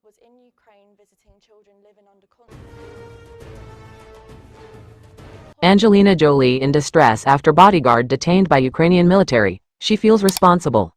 was in Ukraine visiting children living under constant. Angelina Jolie in distress after bodyguard detained by Ukrainian military. She feels responsible.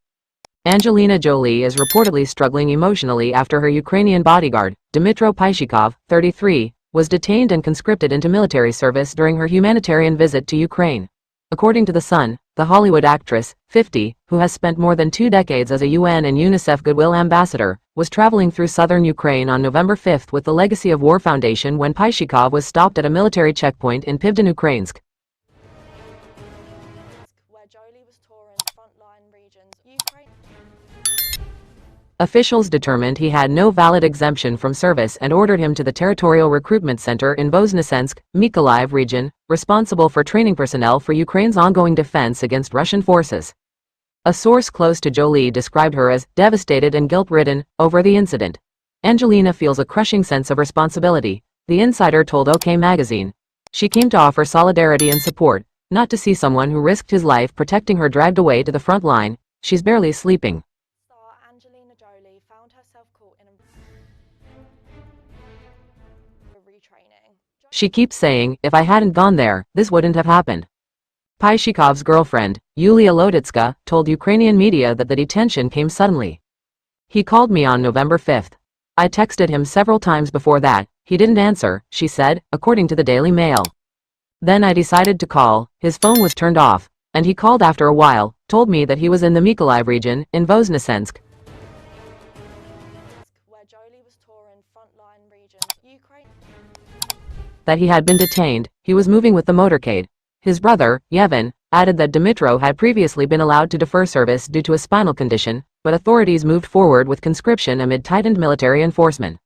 Angelina Jolie is reportedly struggling emotionally after her Ukrainian bodyguard, Dmytro Pyshikov, 33, was detained and conscripted into military service during her humanitarian visit to Ukraine. According to The Sun, the Hollywood actress, 50, who has spent more than 2 decades as a UN and UNICEF Goodwill Ambassador, was traveling through southern Ukraine on November 5 with the Legacy of War Foundation when Pyshikov was stopped at a military checkpoint in Pivden-Ukrainsk, Where Jolie was touring frontline regions, Ukraine. Officials determined he had no valid exemption from service and ordered him to the Territorial Recruitment Center in Voznesensk, Mykolaiv region, responsible for training personnel for Ukraine's ongoing defense against Russian forces. A source close to Jolie described her as devastated and guilt-ridden over the incident. Angelina feels a crushing sense of responsibility, the insider told OK Magazine. She came to offer solidarity and support, not to see someone who risked his life protecting her dragged away to the front line. She's barely sleeping. Star Angelina Jolie found herself caught in a retraining. She keeps saying, if I hadn't gone there, this wouldn't have happened. Pyshikov's girlfriend, Yulia Loditska, told Ukrainian media that the detention came suddenly. He called me on November 5. I texted him several times before that, he didn't answer, she said, according to the Daily Mail. Then I decided to call, his phone was turned off, and he called after a while, told me that he was in the Mykolaiv region, in Voznesensk. Where Jolie was touring frontline regions, Ukraine. That he had been detained, he was moving with the motorcade. His brother, Yevhen, added that Dmytro had previously been allowed to defer service due to a spinal condition, but authorities moved forward with conscription amid tightened military enforcement.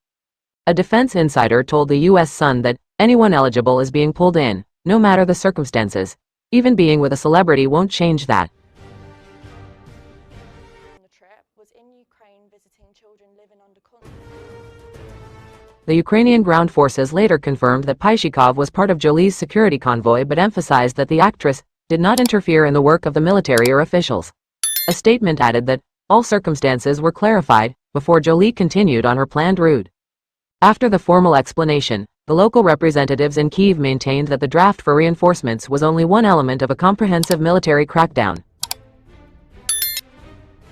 A defense insider told the U.S. Sun that anyone eligible is being pulled in, no matter the circumstances. Even being with a celebrity won't change that. The trip was in Ukraine visiting children living under constant. The Ukrainian ground forces later confirmed that Pyshikov was part of Jolie's security convoy but emphasized that the actress did not interfere in the work of the military or officials. A statement added that all circumstances were clarified before Jolie continued on her planned route. After the formal explanation, the local representatives in Kyiv maintained that the draft for reinforcements was only one element of a comprehensive military crackdown.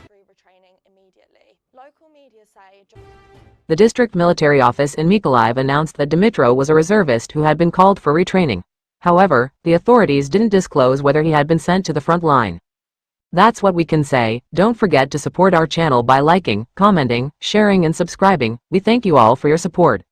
Retraining immediately. Local media say. The district military office in Mykolaiv announced that Dmytro was a reservist who had been called for retraining. However, the authorities didn't disclose whether he had been sent to the front line. That's what we can say. Don't forget to support our channel by liking, commenting, sharing and subscribing. We thank you all for your support.